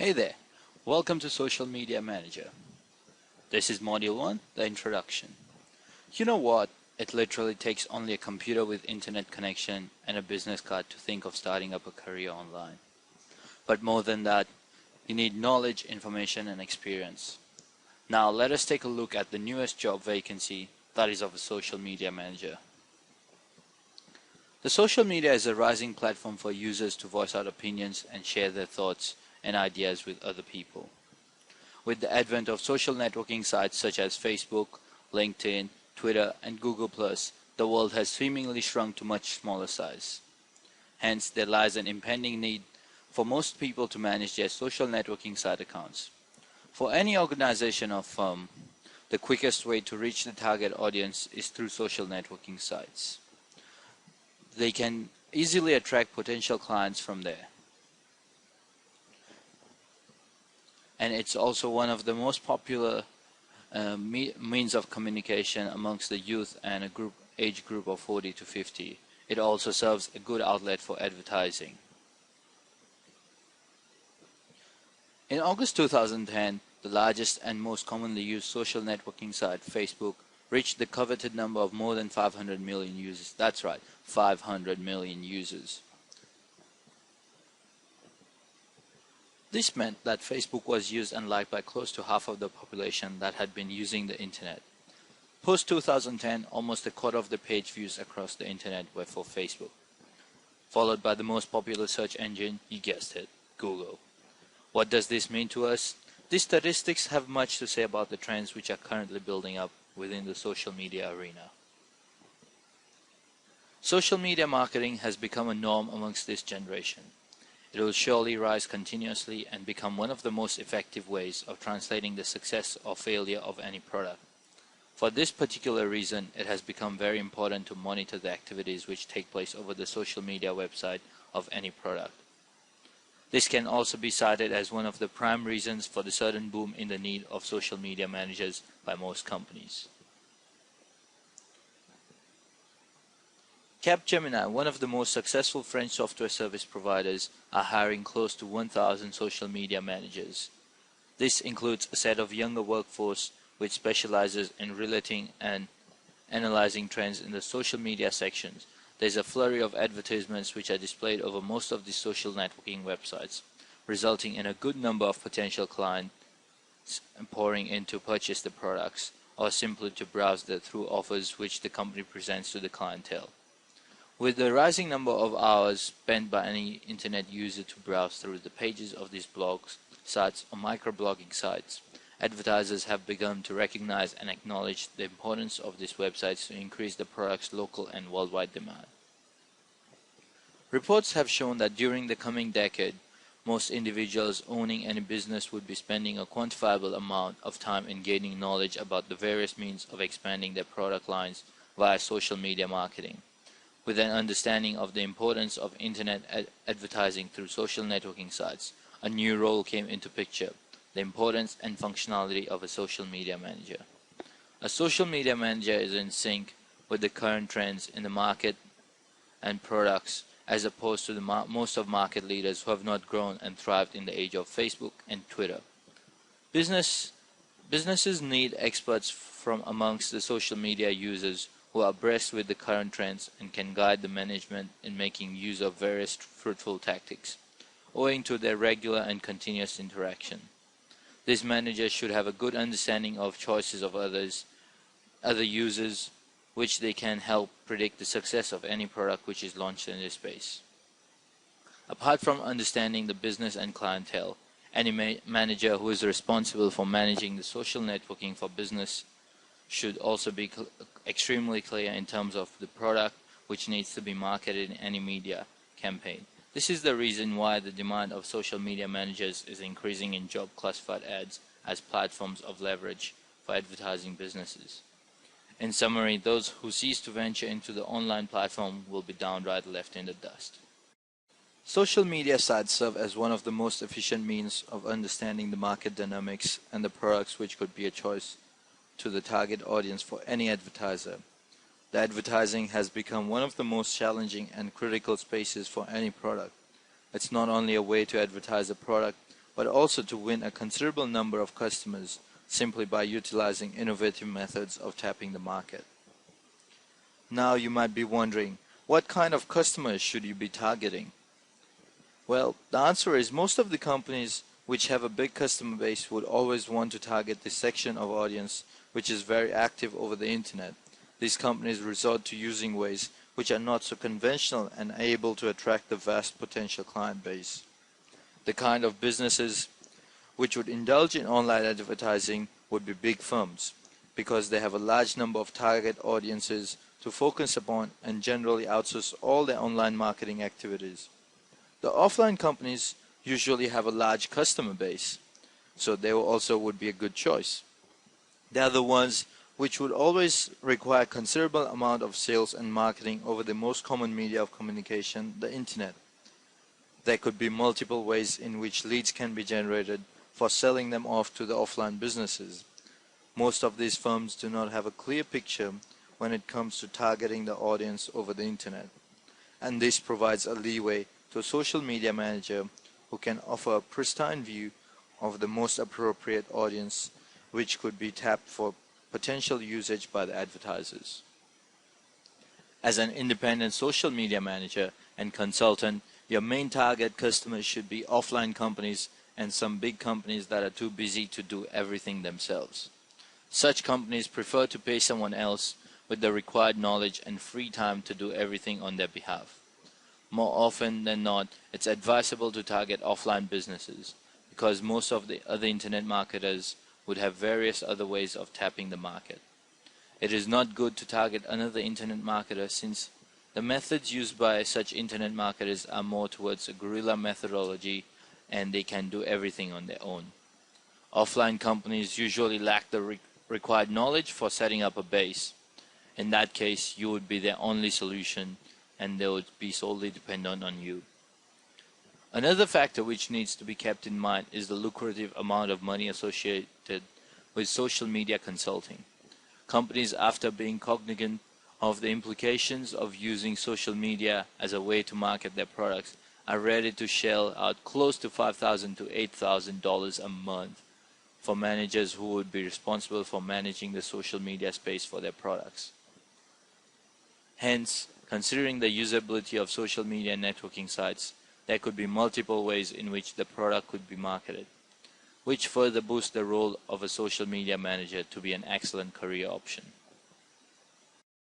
Hey there, welcome to Social Media Manager. This is Module 1, the introduction. You know what? It literally takes only a computer with internet connection and a business card to think of starting up a career online. But more than that, you need knowledge, information, and experience. Now let us take a look at the newest job vacancy, that is of a social media manager. The social media is a rising platform for users to voice out opinions and share their thoughts and ideas with other people. With the advent of social networking sites such as Facebook, LinkedIn, Twitter, and Google+, the world has seemingly shrunk to much smaller size. Hence, there lies an impending need for most people to manage their social networking site accounts. For any organization or firm, the quickest way to reach the target audience is through social networking sites. They can easily attract potential clients from there. And it's also one of the most popular means of communication amongst the youth and a age group of 40 to 50. It also serves a good outlet for advertising. In August 2010, the largest and most commonly used social networking site, Facebook, reached the coveted number of more than 500 million users. That's right, 500 million users. This meant that Facebook was used and liked by close to half of the population that had been using the internet. Post 2010, almost a quarter of the page views across the internet were for Facebook, followed by the most popular search engine, you guessed it, Google. What does this mean to us? These statistics have much to say about the trends which are currently building up within the social media arena. Social media marketing has become a norm amongst this generation. It will surely rise continuously and become one of the most effective ways of translating the success or failure of any product. For this particular reason, it has become very important to monitor the activities which take place over the social media website of any product. This can also be cited as one of the prime reasons for the sudden boom in the need of social media managers by most companies. Capgemini, one of the most successful French software service providers, are hiring close to 1,000 social media managers. This includes a set of younger workforce which specializes in relating and analyzing trends in the social media sections. There's a flurry of advertisements which are displayed over most of the social networking websites, resulting in a good number of potential clients pouring in to purchase the products or simply to browse through offers which the company presents to the clientele. With the rising number of hours spent by any internet user to browse through the pages of these blogs, sites, or microblogging sites, advertisers have begun to recognize and acknowledge the importance of these websites to increase the product's local and worldwide demand. Reports have shown that during the coming decade, most individuals owning any business would be spending a quantifiable amount of time in gaining knowledge about the various means of expanding their product lines via social media marketing. With an understanding of the importance of internet advertising through social networking sites, a new role came into picture: the importance and functionality of a social media manager. A social media manager is in sync with the current trends in the market and products, as opposed to most of market leaders who have not grown and thrived in the age of Facebook and Twitter. Businesses need experts from amongst the social media users who are abreast with the current trends and can guide the management in making use of various fruitful tactics, owing to their regular and continuous interaction. These managers should have a good understanding of choices of other users, which they can help predict the success of any product which is launched in this space. Apart from understanding the business and clientele, any manager who is responsible for managing the social networking for business should also be extremely clear in terms of the product which needs to be marketed in any media campaign. This is the reason why the demand of social media managers is increasing in job classified ads as platforms of leverage for advertising businesses. In summary, those who cease to venture into the online platform will be downright left in the dust. Social media sites serve as one of the most efficient means of understanding the market dynamics and the products which could be a choice to the target audience for any advertiser. The advertising has become one of the most challenging and critical spaces for any product. It's not only a way to advertise a product, but also to win a considerable number of customers simply by utilizing innovative methods of tapping the market. Now you might be wondering, what kind of customers should you be targeting? Well, the answer is most of the companies which have a big customer base would always want to target this section of audience which is very active over the internet. These companies resort to using ways which are not so conventional and are able to attract the vast potential client base. The kind of businesses which would indulge in online advertising would be big firms, because they have a large number of target audiences to focus upon and generally outsource all their online marketing activities. The offline companies usually have a large customer base, so they also would be a good choice. They are the ones which would always require considerable amount of sales and marketing over the most common media of communication, the internet. There could be multiple ways in which leads can be generated for selling them off to the offline businesses. Most of these firms do not have a clear picture when it comes to targeting the audience over the internet, and this provides a leeway to a social media manager who can offer a pristine view of the most appropriate audience which could be tapped for potential usage by the advertisers. As an independent social media manager and consultant, your main target customers should be offline companies and some big companies that are too busy to do everything themselves. Such companies prefer to pay someone else with the required knowledge and free time to do everything on their behalf. More often than not, it's advisable to target offline businesses, because most of the other internet marketers would have various other ways of tapping the market. It is not good to target another internet marketer, since the methods used by such internet marketers are more towards a guerrilla methodology and they can do everything on their own. Offline companies usually lack the required knowledge for setting up a base. In that case, you would be their only solution and they would be solely dependent on you. Another factor which needs to be kept in mind is the lucrative amount of money associated with social media consulting. Companies, after being cognizant of the implications of using social media as a way to market their products, are ready to shell out close to $5,000 to $8,000 a month for managers who would be responsible for managing the social media space for their products. Hence, considering the usability of social media networking sites, there could be multiple ways in which the product could be marketed, which further boosts the role of a social media manager to be an excellent career option.